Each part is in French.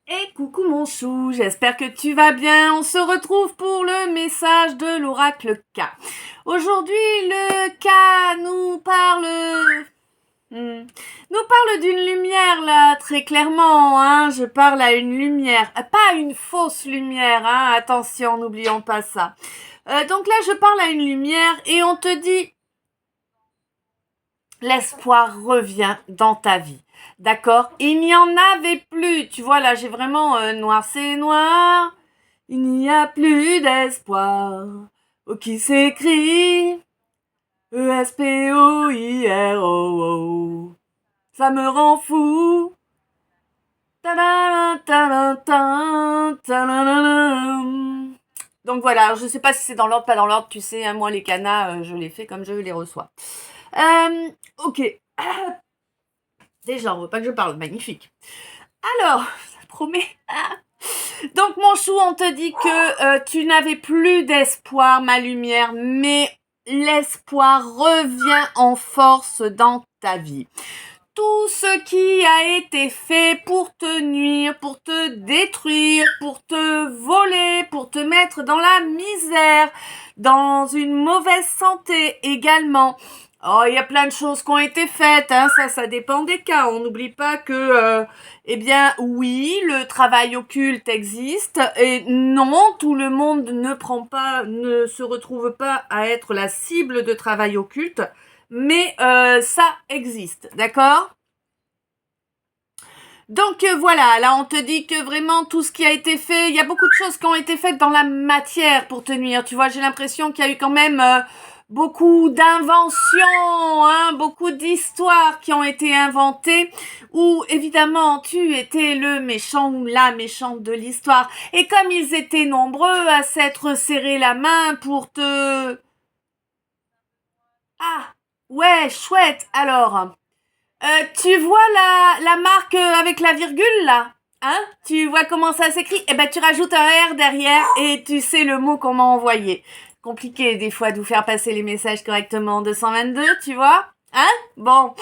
Et coucou mon chou, j'espère que tu vas bien. On se retrouve pour le message de l'oracle K. Aujourd'hui, le K nous parle d'une lumière là, très clairement. Je parle à une lumière, pas une fausse lumière. Attention, n'oublions pas ça. Donc là, je parle à une lumière et on te dit l'espoir revient dans ta vie. D'accord? Il n'y en avait plus. Tu vois, là, j'ai vraiment noir, c'est noir. Il n'y a plus d'espoir. Qui s'écrit Espoir. Ça me rend fou. Donc voilà, je sais pas si c'est dans l'ordre, pas dans l'ordre, tu sais, moi les canas, je les fais comme je les reçois. Ok. Déjà, on veut pas que je parle, magnifique. Alors, ça promet. Donc mon chou, on te dit que tu n'avais plus d'espoir, ma lumière, mais l'espoir revient en force dans ta vie. Tout ce qui a été fait pour te nuire, pour te détruire, pour te voler, pour te mettre dans la misère, dans une mauvaise santé également. Oh, il y a plein de choses qui ont été faites, ça dépend des cas. On n'oublie pas que, oui, le travail occulte existe et non, tout le monde ne se retrouve pas à être la cible de travail occulte, mais ça existe, d'accord ? Donc voilà, là on te dit que vraiment tout ce qui a été fait, il y a beaucoup de choses qui ont été faites dans la matière pour te nuire. Tu vois, j'ai l'impression qu'il y a eu quand même beaucoup d'inventions, beaucoup d'histoires qui ont été inventées où évidemment tu étais le méchant ou la méchante de l'histoire. Et comme ils étaient nombreux à s'être serré la main pour te... Ah, ouais, chouette, alors... tu vois la marque avec la virgule là, Tu vois comment ça s'écrit? Eh ben tu rajoutes un R derrière et tu sais le mot qu'on m'a envoyé. Compliqué des fois de vous faire passer les messages correctement. 222, tu vois? Bon.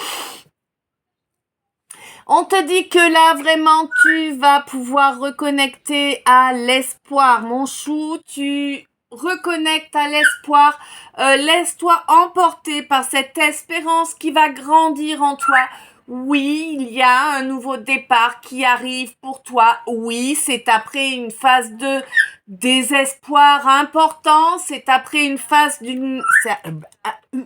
On te dit que là vraiment tu vas pouvoir reconnecter à l'espoir, mon chou. Tu reconnectes à l'espoir. Laisse-toi emporter par cette espérance qui va grandir en toi. Oui, il y a un nouveau départ qui arrive pour toi. Oui, c'est après une phase de désespoir important. C'est après une phase d'une... On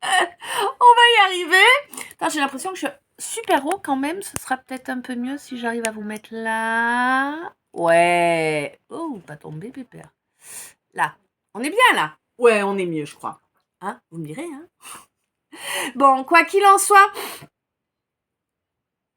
va y arriver. Attends, j'ai l'impression que je suis super haut quand même. Ce sera peut-être un peu mieux si j'arrive à vous mettre là. Ouais. Oh, pas tomber, pépère. Là. On est bien là. Ouais, on est mieux, je crois. Vous me direz, Bon, quoi qu'il en soit,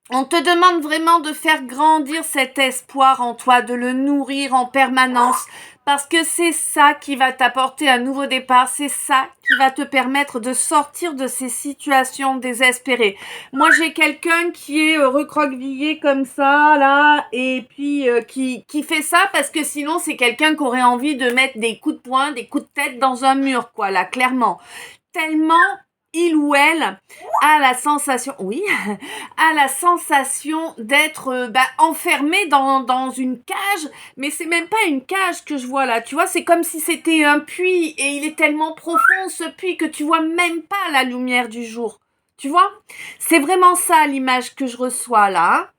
on te demande vraiment de faire grandir cet espoir en toi, de le nourrir en permanence, parce que c'est ça qui va t'apporter un nouveau départ, c'est ça qui va te permettre de sortir de ces situations désespérées. Moi, j'ai quelqu'un qui est recroquevillé comme ça, là, et puis qui fait ça parce que sinon, c'est quelqu'un qui aurait envie de mettre des coups de poing, des coups de tête dans un mur, quoi, là, clairement. Tellement il ou elle a la sensation, oui, a la sensation d'être enfermé dans une cage, mais c'est même pas une cage que je vois là, tu vois, c'est comme si c'était un puits et il est tellement profond ce puits que tu vois même pas la lumière du jour, tu vois, c'est vraiment ça l'image que je reçois là.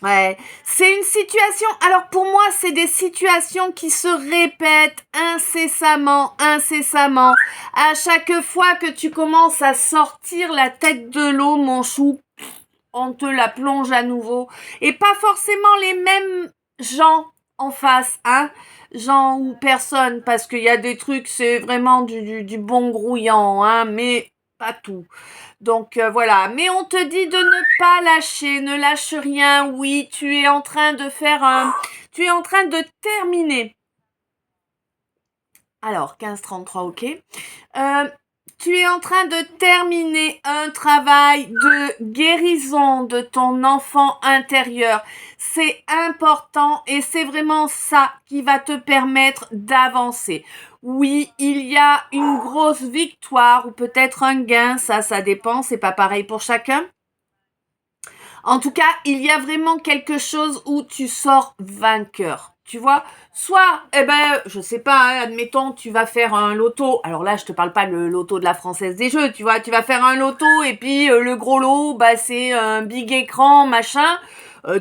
Ouais, c'est une situation, alors pour moi, c'est des situations qui se répètent incessamment. À chaque fois que tu commences à sortir la tête de l'eau, mon chou, on te la plonge à nouveau. Et pas forcément les mêmes gens en face, gens ou personnes, parce qu'il y a des trucs, c'est vraiment du bon grouillant, mais pas tout. Donc voilà, mais on te dit de ne pas lâcher, ne lâche rien. Oui, tu es en train de tu es en train de terminer. Alors 15-33, ok. Tu es en train de terminer un travail de guérison de ton enfant intérieur. C'est important et c'est vraiment ça qui va te permettre d'avancer. Oui, il y a une grosse victoire ou peut-être un gain, ça dépend, c'est pas pareil pour chacun. En tout cas, il y a vraiment quelque chose où tu sors vainqueur. Tu vois, soit, je sais pas, hein, admettons, tu vas faire un loto. Alors là, je te parle pas le loto de la Française des Jeux, tu vois, tu vas faire un loto et puis le gros lot, c'est un big écran, machin.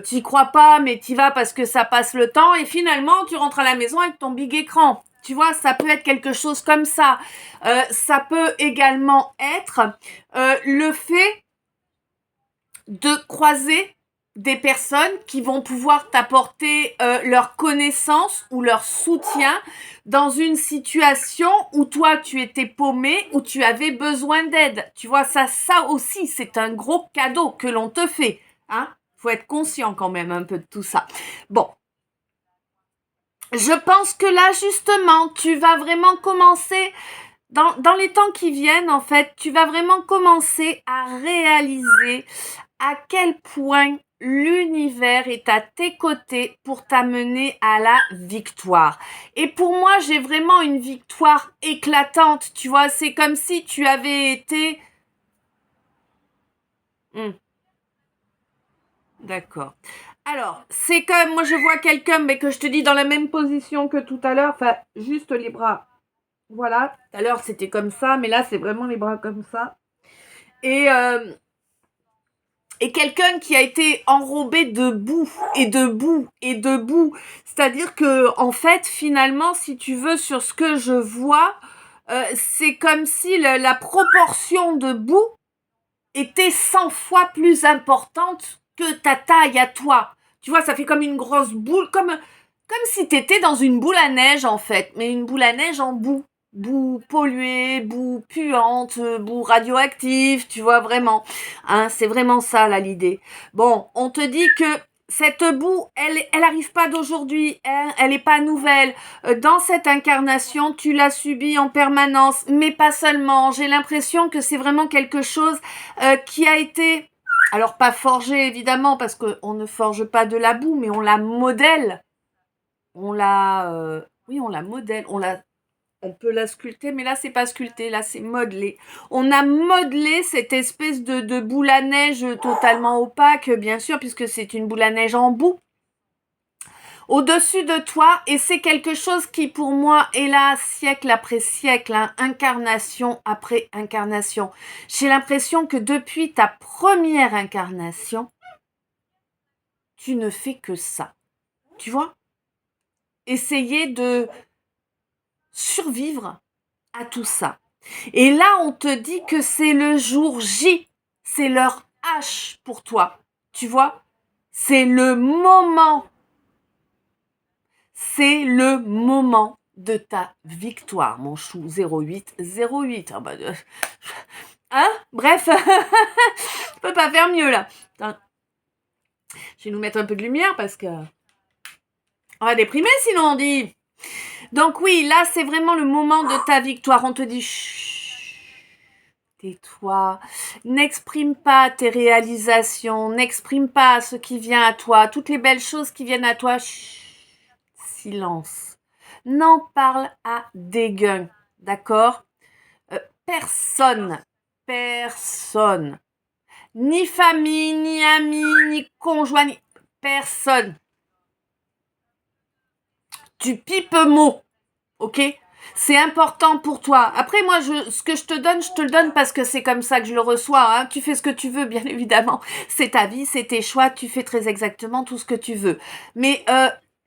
T'y crois pas, mais t'y vas parce que ça passe le temps et finalement, tu rentres à la maison avec ton big écran. Tu vois, ça peut être quelque chose comme ça. Ça peut également être le fait de croiser des personnes qui vont pouvoir t'apporter leur connaissance ou leur soutien dans une situation où toi tu étais paumé, où tu avais besoin d'aide. Tu vois, ça aussi, c'est un gros cadeau que l'on te fait. Hein? Faut être conscient quand même un peu de tout ça. Bon. Je pense que là, justement, tu vas vraiment commencer dans les temps qui viennent, en fait, tu vas vraiment commencer à réaliser à quel point l'univers est à tes côtés pour t'amener à la victoire. Et pour moi, j'ai vraiment une victoire éclatante, tu vois, c'est comme si tu avais été... D'accord. Alors, c'est comme, moi je vois quelqu'un, mais que je te dis dans la même position que tout à l'heure, enfin, juste les bras. Voilà, tout à l'heure c'était comme ça, mais là c'est vraiment les bras comme ça. Et quelqu'un qui a été enrobé de boue et de boue et de boue. C'est-à-dire que, en fait, finalement, si tu veux, sur ce que je vois, c'est comme si la proportion de boue était 100 fois plus importante que ta taille à toi. Tu vois, ça fait comme une grosse boule, comme si t'étais dans une boule à neige, en fait, mais une boule à neige en boue. Boue polluée, boue puante, boue radioactive, tu vois, vraiment. Hein, c'est vraiment ça, là, l'idée. Bon, on te dit que cette boue, elle arrive pas d'aujourd'hui, hein, elle est pas nouvelle. Dans cette incarnation, tu l'as subie en permanence, mais pas seulement. J'ai l'impression que c'est vraiment quelque chose qui a été, alors pas forgé évidemment, parce qu'on ne forge pas de la boue, mais on la modèle. On la, oui, on la modèle, on peut la sculpter, mais là, c'est pas sculpté, là, c'est modelé. On a modelé cette espèce de boule à neige totalement opaque, bien sûr, puisque c'est une boule à neige en boue, au-dessus de toi, et c'est quelque chose qui, pour moi, est là, siècle après siècle, hein, incarnation après incarnation. J'ai l'impression que depuis ta première incarnation, tu ne fais que ça. Tu vois? Essayer de survivre à tout ça. Et là, on te dit que c'est le jour J, c'est l'heure H pour toi, tu vois? C'est le moment de ta victoire, mon chou 0808. Ah bah, hein? Bref, je peux pas faire mieux là. Attends. Je vais nous mettre un peu de lumière parce que on va déprimer sinon on dit. Donc oui, là, c'est vraiment le moment de ta victoire. On te dit, chut, tais-toi, n'exprime pas tes réalisations, n'exprime pas ce qui vient à toi, toutes les belles choses qui viennent à toi. Chut, silence. N'en parle à dégueun, d'accord? Personne, ni famille, ni amis, ni conjoint, ni personne. Tu pipes mot. Ok? C'est important pour toi. Après, moi, ce que je te le donne parce que c'est comme ça que je le reçois. Hein. Tu fais ce que tu veux, bien évidemment. C'est ta vie, c'est tes choix. Tu fais très exactement tout ce que tu veux. Mais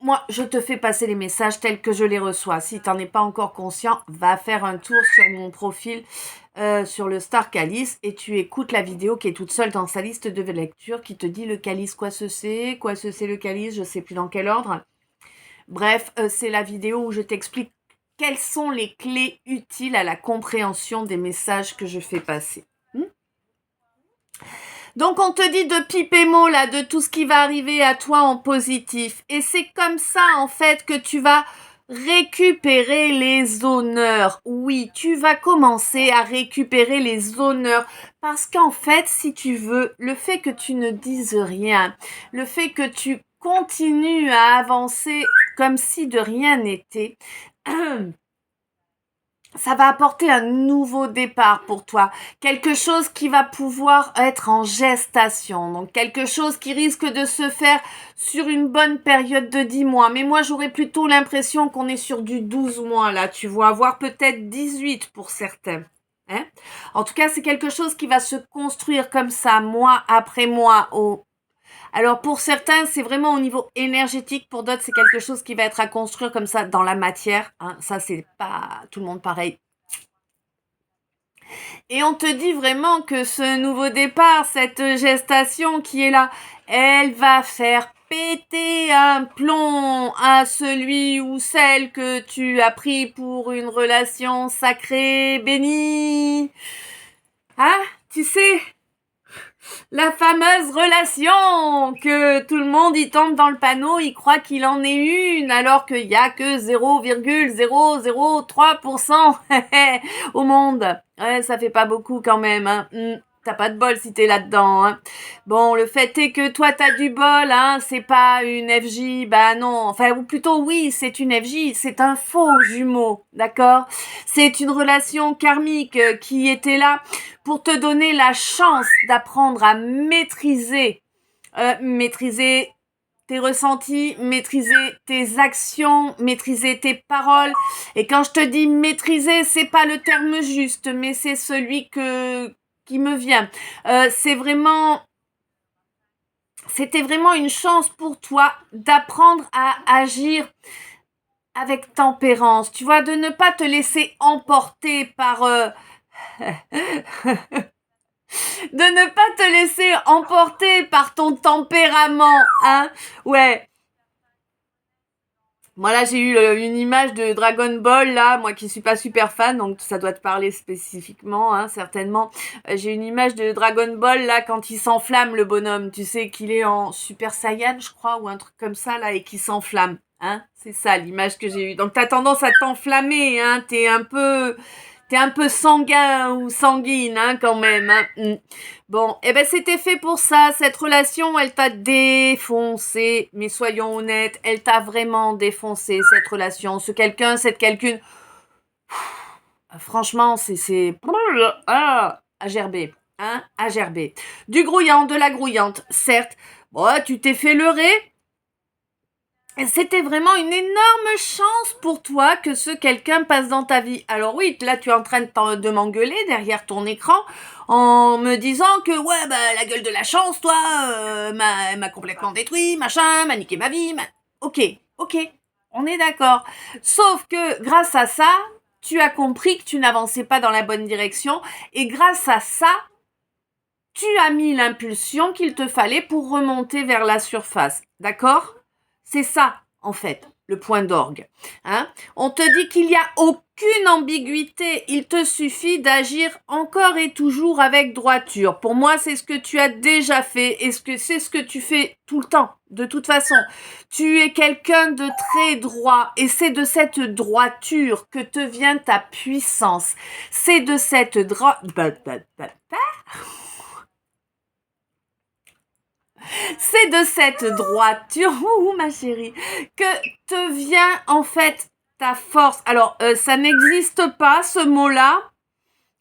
moi, je te fais passer les messages tels que je les reçois. Si tu n'en es pas encore conscient, va faire un tour sur mon profil sur le Star Calice et tu écoutes la vidéo qui est toute seule dans sa liste de lecture qui te dit le calice, quoi ce c'est le calice, je sais plus dans quel ordre. Bref, c'est la vidéo où je t'explique quelles sont les clés utiles à la compréhension des messages que je fais passer. Donc on te dit de piper mot là, de tout ce qui va arriver à toi en positif. Et c'est comme ça en fait que tu vas récupérer les honneurs. Oui, tu vas commencer à récupérer les honneurs. Parce qu'en fait, si tu veux, le fait que tu ne dises rien, le fait que tu continues à avancer comme si de rien n'était, ça va apporter un nouveau départ pour toi, quelque chose qui va pouvoir être en gestation, donc quelque chose qui risque de se faire sur une bonne période de 10 mois. Mais moi, j'aurais plutôt l'impression qu'on est sur du 12 mois là, tu vois, voire peut-être 18 pour certains. Hein, en tout cas, c'est quelque chose qui va se construire comme ça, mois après mois, alors pour certains, c'est vraiment au niveau énergétique. Pour d'autres, c'est quelque chose qui va être à construire comme ça dans la matière. Hein. Ça, c'est pas tout le monde pareil. Et on te dit vraiment que ce nouveau départ, cette gestation qui est là, elle va faire péter un plomb à celui ou celle que tu as pris pour une relation sacrée, bénie. Hein, tu sais, la fameuse relation que tout le monde y tombe dans le panneau, il croit qu'il en est une alors qu'il y a que 0,003% au monde. Ouais, ça fait pas beaucoup quand même. Hein. T'as pas de bol si t'es là-dedans. Hein. Bon, le fait est que toi t'as du bol, hein. C'est pas une FJ, bah non. Enfin, ou plutôt oui, c'est une FJ. C'est un faux jumeau, d'accord. C'est une relation karmique qui était là pour te donner la chance d'apprendre à maîtriser tes ressentis, maîtriser tes actions, maîtriser tes paroles. Et quand je te dis maîtriser, c'est pas le terme juste, mais c'est celui qui me vient. C'était vraiment une chance pour toi d'apprendre à agir avec tempérance. Tu vois, de ne pas te laisser emporter par de ne pas te laisser emporter par ton tempérament, hein. Ouais. Moi là j'ai eu une image de Dragon Ball là, moi qui suis pas super fan, donc ça doit te parler spécifiquement, hein, certainement. J'ai une image de Dragon Ball là quand il s'enflamme le bonhomme, tu sais qu'il est en Super Saiyan je crois ou un truc comme ça là et qu'il s'enflamme, hein. C'est ça l'image que j'ai eue. Donc t'as tendance à t'enflammer, hein, t'es un peu sanguin ou sanguine, hein, quand même. Hein. Bon, eh ben c'était fait pour ça. Cette relation, elle t'a défoncé. Mais soyons honnêtes, elle t'a vraiment défoncé, cette relation. Cette quelqu'une, franchement, c'est... à gerber. Hein, à gerber. Du grouillant, de la grouillante, certes. Bon, tu t'es fait leurrer. C'était vraiment une énorme chance pour toi que ce quelqu'un passe dans ta vie. Alors oui, là tu es en train de m'engueuler derrière ton écran en me disant que ouais bah la gueule de la chance toi m'a complètement détruit, machin, m'a niqué ma vie. Ok, on est d'accord. Sauf que grâce à ça, tu as compris que tu n'avançais pas dans la bonne direction et grâce à ça, tu as mis l'impulsion qu'il te fallait pour remonter vers la surface. D'accord ? C'est ça, en fait, le point d'orgue. Hein. On te dit qu'il n'y a aucune ambiguïté. Il te suffit d'agir encore et toujours avec droiture. Pour moi, c'est ce que tu as déjà fait et c'est ce que tu fais tout le temps. De toute façon, tu es quelqu'un de très droit et c'est de cette droiture que te vient ta puissance. C'est de cette C'est de cette droiture, ma chérie, que te vient en fait ta force. Alors, ça n'existe pas ce mot-là,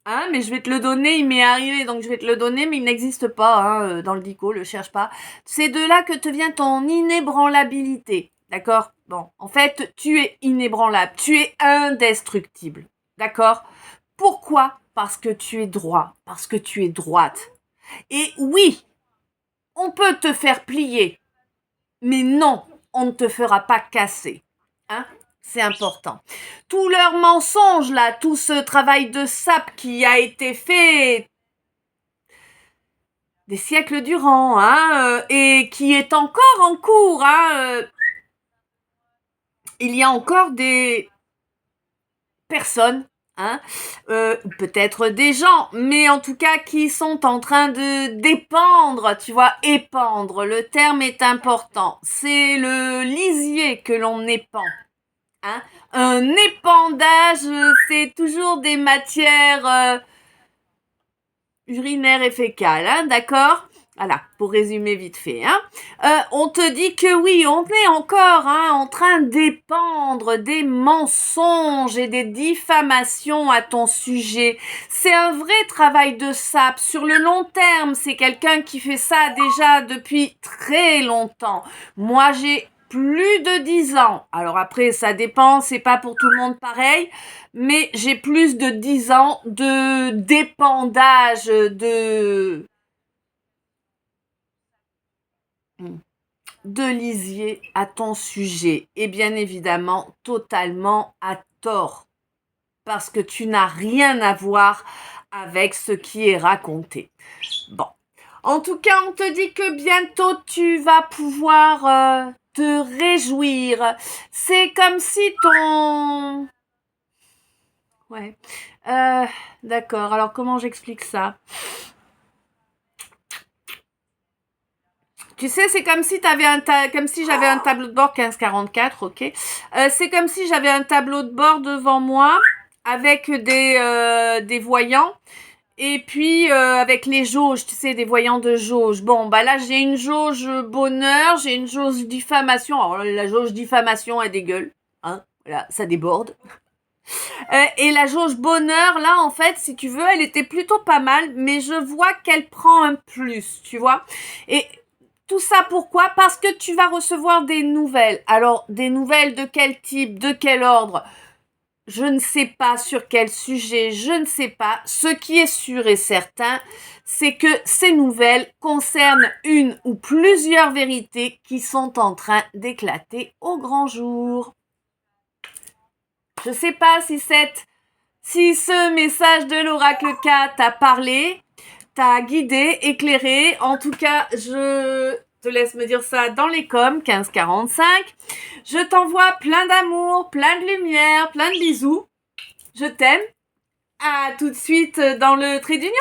hein, mais je vais te le donner, il m'est arrivé, donc je vais te le donner, mais il n'existe pas hein, dans le dico, le cherche pas. C'est de là que te vient ton inébranlabilité, d'accord? Bon, en fait, tu es inébranlable, tu es indestructible, d'accord? Pourquoi? Parce que tu es droit, parce que tu es droite. Et oui, on peut te faire plier, mais non, on ne te fera pas casser. Hein? C'est important. Tout leur mensonge là, tout ce travail de sape qui a été fait des siècles durant, hein, et qui est encore en cours, hein, il y a encore des personnes, hein, peut-être des gens, mais en tout cas qui sont en train de dépendre, tu vois, épandre, le terme est important, c'est le lisier que l'on épand. Hein. Un épandage, c'est toujours des matières urinaires et fécales, hein, d'accord ? Voilà, pour résumer vite fait. Hein. On te dit que oui, on est encore en train d'épandre des mensonges et des diffamations à ton sujet. C'est un vrai travail de sape. Sur le long terme, c'est quelqu'un qui fait ça déjà depuis très longtemps. Moi, j'ai plus de 10 ans. Alors après, ça dépend, c'est pas pour tout le monde pareil, mais j'ai plus de 10 ans de d'épandage, de lisier à ton sujet. Et bien évidemment, totalement à tort. Parce que tu n'as rien à voir avec ce qui est raconté. Bon. En tout cas, on te dit que bientôt tu vas pouvoir te réjouir. C'est comme si ton... Ouais. D'accord. Alors, comment j'explique ça? Tu sais, c'est comme si comme si j'avais un tableau de bord 1544, ok. C'est comme si j'avais un tableau de bord devant moi avec des voyants et puis avec les jauges, tu sais, des voyants de jauge. Bon, bah là, j'ai une jauge bonheur, j'ai une jauge diffamation. Alors la jauge diffamation, elle dégueule, hein. Voilà, ça déborde. Et la jauge bonheur, là, en fait, si tu veux, elle était plutôt pas mal, mais je vois qu'elle prend un plus, tu vois. Et tout ça pourquoi? Parce que tu vas recevoir des nouvelles. Alors, des nouvelles de quel type, de quel ordre? Je ne sais pas sur quel sujet, je ne sais pas. Ce qui est sûr et certain, c'est que ces nouvelles concernent une ou plusieurs vérités qui sont en train d'éclater au grand jour. Je ne sais pas si ce message de l'oracle K t'a parlé, t'a guidé, éclairé. En tout cas, je te laisse me dire ça dans les coms, 1545. Je t'envoie plein d'amour, plein de lumière, plein de bisous. Je t'aime. À tout de suite dans le trait d'union.